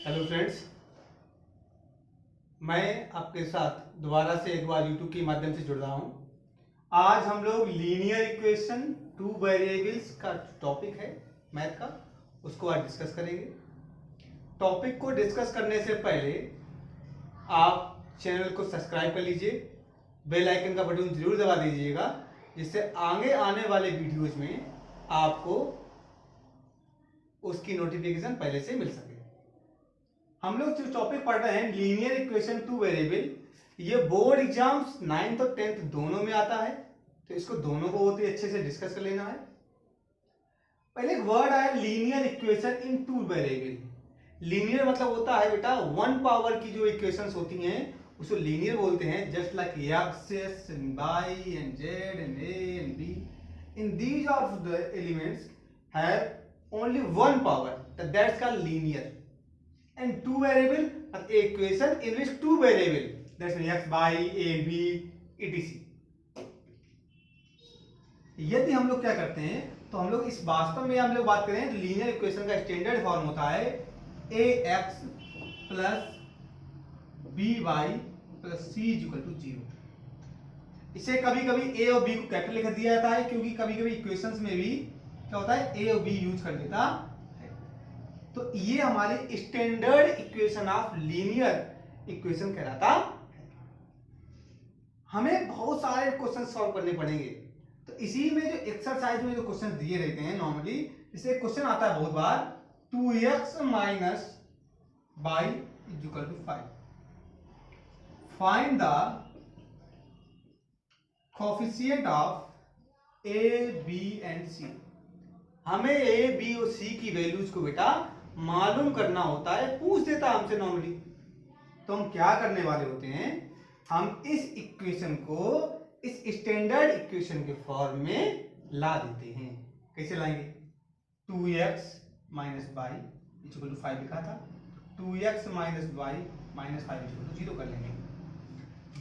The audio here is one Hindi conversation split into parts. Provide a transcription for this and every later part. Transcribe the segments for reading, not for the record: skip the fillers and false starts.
हेलो फ्रेंड्स, मैं आपके साथ दोबारा से एक बार यूट्यूब के माध्यम से जुड़ रहा हूं। आज हम लोग लीनियर इक्वेशन टू वेरिएबल्स का टॉपिक है मैथ का, उसको आज डिस्कस करेंगे। टॉपिक को डिस्कस करने से पहले आप चैनल को सब्सक्राइब कर लीजिए, बेल आइकन का बटन जरूर दबा दीजिएगा, जिससे आगे आने वाले वीडियोज में आपको उसकी नोटिफिकेशन पहले से मिल सके। हम लोग जो टॉपिक पढ़ रहे हैं लीनियर इक्वेशन टू वेरिएबल, ये बोर्ड एग्जाम्स 9th और 10th दोनों में आता है, तो इसको दोनों को बहुत ही अच्छे से डिस्कस कर लेना है। पहले एक वर्ड आया लीनियर इक्वेशन इन टू वेरिएबल। लीनियर मतलब होता है बेटा वन पावर की जो इक्वेशंस होती हैं उसको लीनियर बोलते हैं, just like x and y and z and a and b. In these of the elements have only one power, that's called linear. And two variable are equation in which two variable, that's x, y, a, b, etc. यदि हम लोग क्या करते हैं तो हम लोग इस वास्तव में हम लोग बात करें तो लीनियर इक्वेशन का स्टैंडर्ड फॉर्म होता है ax plus by plus c equal to 0। इसे कभी कभी a और b को कैपिटल लिख दिया जाता है, क्योंकि कभी कभी इक्वेशंस में भी क्या होता है a और b यूज कर लेता है। तो ये हमारी standard equation of linear equation कहलाता है। हमें बहुत सारे क्वेश्चन सॉल्व करने पड़ेंगे, तो इसी में जो एक्सरसाइज में जो क्वेश्चन दिए रहते हैं नॉर्मली, जैसे क्वेश्चन आता है बहुत बार 2x minus y equal to 5, find the coefficient of a b and c। हमें a b और c की वैल्यूज को बेटा मालूम करना होता है, पूछ देता हमसे नॉर्मली। तो हम क्या करने वाले होते हैं, हम इस इक्वेशन को इस स्टैंडर्ड इक्वेशन के फॉर्म में ला देते हैं। कैसे लाएंगे, 2x minus Y equal to 5 लिखा था, 2x minus y minus 5 equal to 0 कर लेंगे।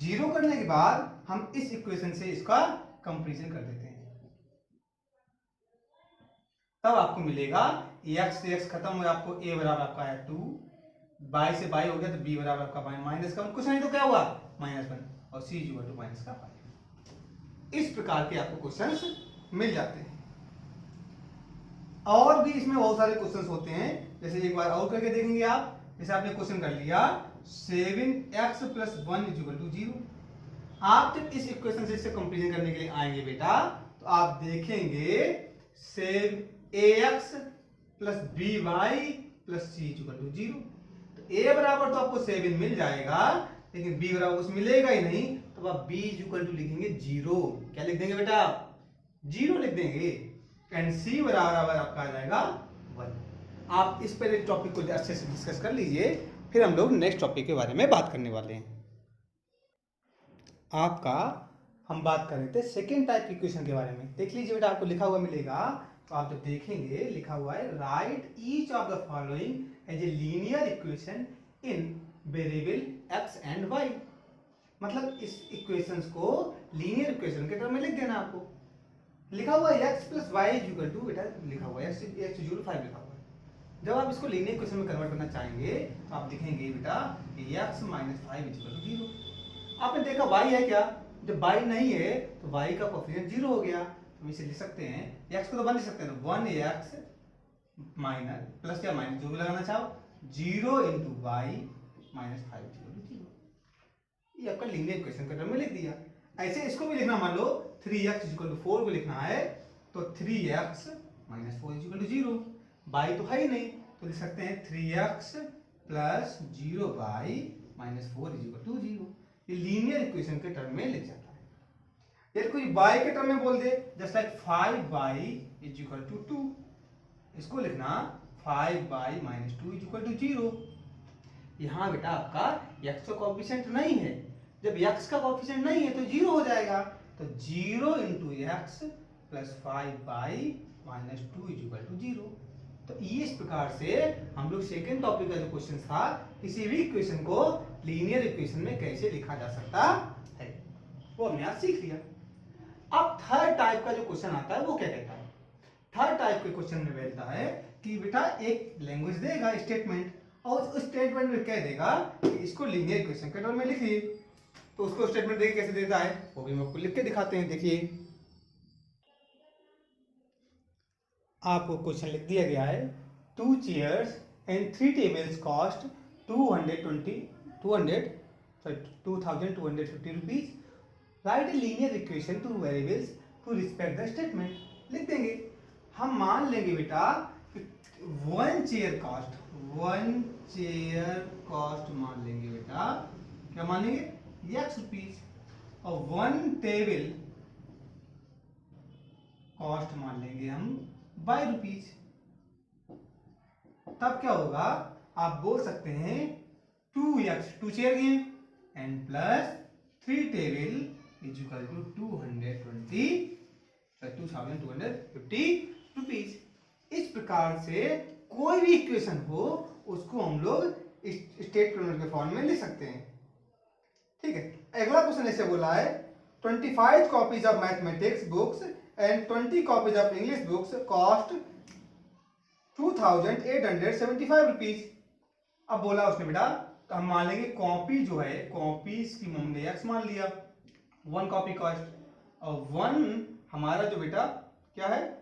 0 करने के बाद हम इस इक्वेशन से इसका कंपैरिजन कर देते हैं, तब आपको मिलेगा x से x खत्म हुआ, आपको a बराबर आपका है 2, y से y हो गया तो b बराबर आपका माइनस का कुछ नहीं तो क्या हुआ -1 और c इक्वल टू माइनस का 5। इस प्रकार के आपको क्वेश्चंस मिल जाते हैं। और भी इसमें बहुत सारे क्वेश्चंस होते हैं, जैसे एक बार और करके देखेंगे आप। जैसे आपने क्वेश्चन कर लिया 7x प्लस 1 इक्वल टू 0। आप जब इस इक्वेशन से इससे कंपैरिजन करने के लिए आएंगे बेटा, तो आप देखेंगे ax plus by plus c equal to 0। तो a बराबर तो आपको 7 मिल जाएगा, लेकिन b बराबर कुछ मिलेगा ही नहीं, तो आप b इक्वल टू लिखेंगे 0। क्या लिख देंगे बेटा, 0 लिख देंगे। एंड c बराबर आपका आ जाएगा 1। आप इस पर टॉपिक को अच्छे से डिस्कस कर लीजिए, फिर हम लोग नेक्स्ट टॉपिक के बारे में बात करने वाले हैं। हम बात कर रहे थे सेकेंड टाइप इक्वेशन के बारे में। देख लीजिए बेटा, आपको लिखा हुआ मिलेगा, तो आप जब देखेंगे लिखा हुआ है right each of the following as a linear equation in variable x and y। मतलब इस इक्वेशंस को लीनियर इक्वेशन के टर्म में लिख देना। आपको लिखा हुआ है x plus y equal to, बेटा लिखा हुआ है x इक्वल 5 लिखा हुआ है। जब आप इसको लीनियर इक्वेशन में कन्वर्ट करना चाहेंगे तो आप लिखेंगे बेटा x माइनस 5 इक्वल टू 0। आपने देखा y है क्या, जब y नहीं है तो y का कोएफिशिएंट 0 हो गया, तो इसे लिख सकते हैं x को तो 1 लिख सकते हैं, तो 1x माइनस प्लस या माइनस जो भी लगाना चाहो 0 into y minus 5 equal to 0। ये आपका लीनियर इक्वेशन का टर्म में लिख दिया। ऐसे इसको भी लिखना, मान लो 3x इक्वल टू 4 को लिखना है, तो 3x minus 4 equal to 0। y तो है ही नहीं, तो लिख सकते हैं 3x plus 0y minus 4 equal to 0। ये लीनियर इक्वेशन के टर्म में लिख जाता है। यदि कोई y के टर्म में बोल दे, just like 5y is equal to 2, इसको लिखना 5y minus 2 is equal to 0। यहाँ बेटा आपका x का कोएफिशिएंट नहीं है, जब x का कोएफिशिएंट नहीं है तो 0 हो जाएगा, तो 0 into x plus 5y minus 2 is equal to 0। तो ये इस प्रकार से हम लोग सेकेंड टॉपिक का जो क्वेश्चन था, किसी भी इक्वेशन को लीनियर इक्वेशन में कैसे लिखा जा सकता है, वो हमने आज सीख लिया। अब थर्ड टाइप का जो क्वेश्चन आता है वो क्या कहता है, थर्ड टाइप के क्वेश्चन में कहता है कि बेटा एक लैंग्वेज देगा स्टेटमेंट, और उस स्टेटमेंट में कह देगा कि इसको लीनियर इक्वेशन के टर्म में लिखिए। तो उसको स्टेटमेंट देखिए कैसे देता है, वो भी हम आपको लिख के दिखाते हैं। देखिए आपको क्वेश्चन लिख दिया गया है, 2 chairs and 3 tables cost 2250 rupees. Write a linear equation to variables to respect the statement. लिख देंगे। हम मान लेंगे बेटा कि 1 chair cost मान लेंगे बेटा, क्या मान लेंगे, x रुपीज, और 1 टेबल कॉस्ट मान लेंगे हम बाई रुपीज। तब क्या होगा, आप बोल सकते हैं 2x 2 चेयर दिए and plus 3 table is equal to 2250 rupees. इस प्रकार से कोई भी इक्वेशन हो उसको हम लोग स्टेटमेंट के फॉर्म में लिख सकते हैं। ठीक है, अगला क्वेश्चन ऐसे बोला है, 25 copies of mathematics books and 20 copies of English books cost 2875 rupees. अब बोला उसने बेटा, तो हम मान लेंगे कॉपी जो है, कॉपीज की हमने एक्स मान लिया, 1 कॉपी कॉस्ट, और 1 हमारा जो बेटा क्या है,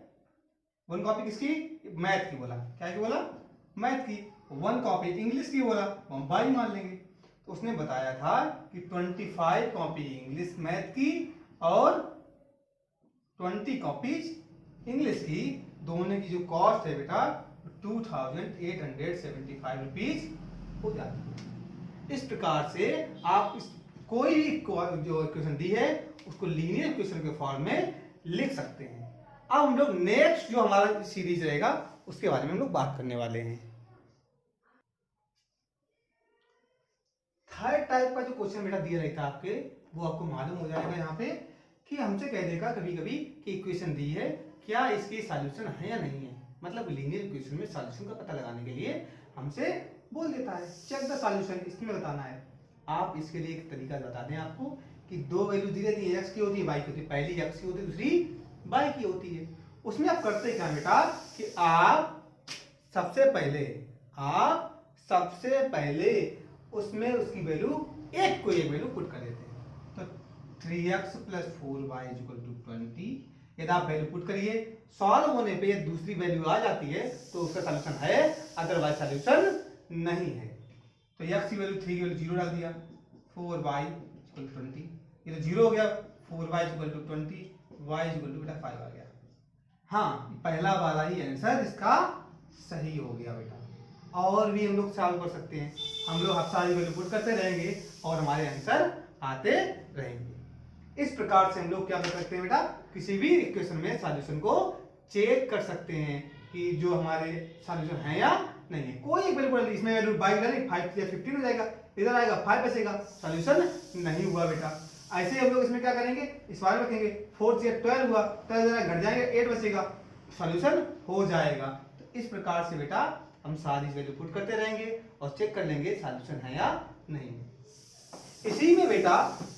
1 कॉपी किसकी, मैथ की बोला, क्या की बोला, मैथ की। 1 कॉपी इंग्लिश की बोला, हम बाई मान लेंगे। तो उसने बताया था कि 25 कॉपी इंग्लिश मैथ की और 20 कॉपीज इंग्लिश की, दोनों की जो कॉस्ट है बेटा 2875 रुपीज हो जाती है। इस प्रकार से आप कोई भी जो इक्वेशन दी है उसको लीनियर इक्वेशन के फॉर्म में लिख सकते हैं। अब हम लोग नेक्स्ट जो हमारा सीरीज रहेगा उसके बारे में हम लोग बात करने वाले हैं। थर्ड टाइप का जो क्वेश्चन बेटा दिया रहता है आपके, वो आपको मालूम हो जाएगा यहाँ पे कि हमसे कह देगा कभी कभी कि इक्वेशन दी है, क्या इसकी सॉल्यूशन है या नहीं है। मतलब लीनियर इक्वेशन में सॉल्यूशन का पता लगाने के लिए हमसे बोल देता है चेक द सॉल्यूशन, इसमें बताना है। आप इसके लिए एक तरीका बता दें आपको कि 2 वैल्यू दी रहती है, एक्स की होती है, वाई की होती है। पहली एक्स की होती है, दूसरी वाई की होती है। उसमें आप करते क्या बेटा कि आप सबसे पहले उसमें उसकी वैल्यू एक वैल्यू पुट कर देते हैं। तो 3x + 4y = 20। यदि आप वैल्यू पुट करिए, सॉल्व होने पे ये दूसरी वैल्यू आ जाती है तो उसका सॉल्यूशन है, अदरवाइज सॉल्यूशन नहीं है। तो x की वैल्यू 3 की वैल्यू 0 डाल दिया, 4y = 20, ये तो 0 हो गया, 4y = 20, y = बेटा 5 आ गया। हाँ, पहला वाला ही आंसर इसका सही हो गया बेटा। और भी हम लोग सॉल्व कर सकते हैं, हम लोग सारी वैल्यू पुट करते रहेंगे और हमारे आंसर आते रहेंगे। इस प्रकार से हम लोग क्या कर सकते हैं बेटा, किसी भी इक्वेशन में सॉल्यूशन को चेक कर सकते हैं कि जो हमारे सॉल्यूशन है या नहीं है। कोई एक वैल्यू, इसमें वैल्यू 22 डालेंगे, 5 या 15 हो जाएगा, इधर आएगा 5 बचेगा, सॉल्यूशन नहीं हुआ बेटा। ऐसे हम लोग इसमें क्या करेंगे, इस बार रखेंगे, 4 से 12 हुआ, 12 घट जाएंगे, 8 बचेगा, सॉल्यूशन हो जाएगा। तो इस प्रकार से बेटा हम सारी वैल्यू पुट करते रहेंगे और चेक कर लेंगे सॉल्यूशन है या नहीं। इसी में बेटा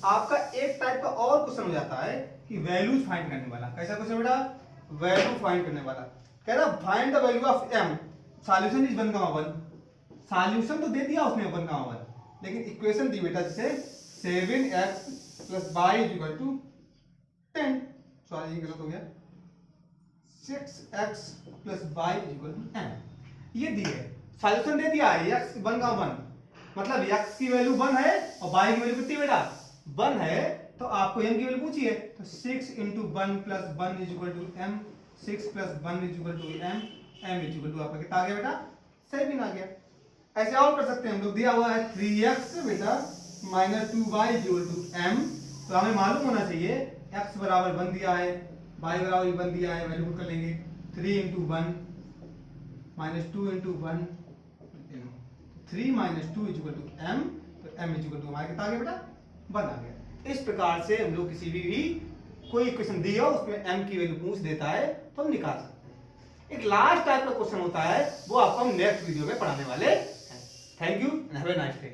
आपका एक टाइप का और क्वेश्चन हो जाता है कि वैल्यूज फाइंड करने वाला। कैसा क्वेश्चन बेटा, वैल्यू फाइंड करने वाला। कह रहा find the value of m, solution is 1,1। Solution तो दे दिया उसने 1,1, लेकिन इक्वेशन दी बेटा जैसे 7x + y = 10, सॉरी ये गलत हो गया, 6x + y = m, ये दी है। सॉल्यूशन दे दिया है x 1,1, मतलब x की वैल्यू 1 है और y की वैल्यू कितनी बेटा 1 है, तो आपको m की वैल्यू पूछी है, तो 6 × 1 + 1 = m, 6 + 1 = m, m = आपका कितना आ गया बेटा 7 आ गया। ऐसे और कर सकते हैं हम लोग, दिया हुआ है 3x बेटा - 2y = m, तो हमें मालूम होना चाहिए x = 1 दिया है, y = 1 दिया है, वैल्यू पुट कर लेंगे, 3 × 1 - 2 × 1, 3 - 2 = m, तो m = हमारा कितना आ गया बेटा 1 आ गया। इस प्रकार से हम लोग किसी भी कोई इक्वेशन दी हो उसमें m की वैल्यू पूछ देता है तो हम निकाल सकते हैं। एक लास्ट टाइप का क्वेश्चन होता है, वो आपको हम नेक्स्ट वीडियो में पढ़ाने वाले हैं। Thank you and have a nice day.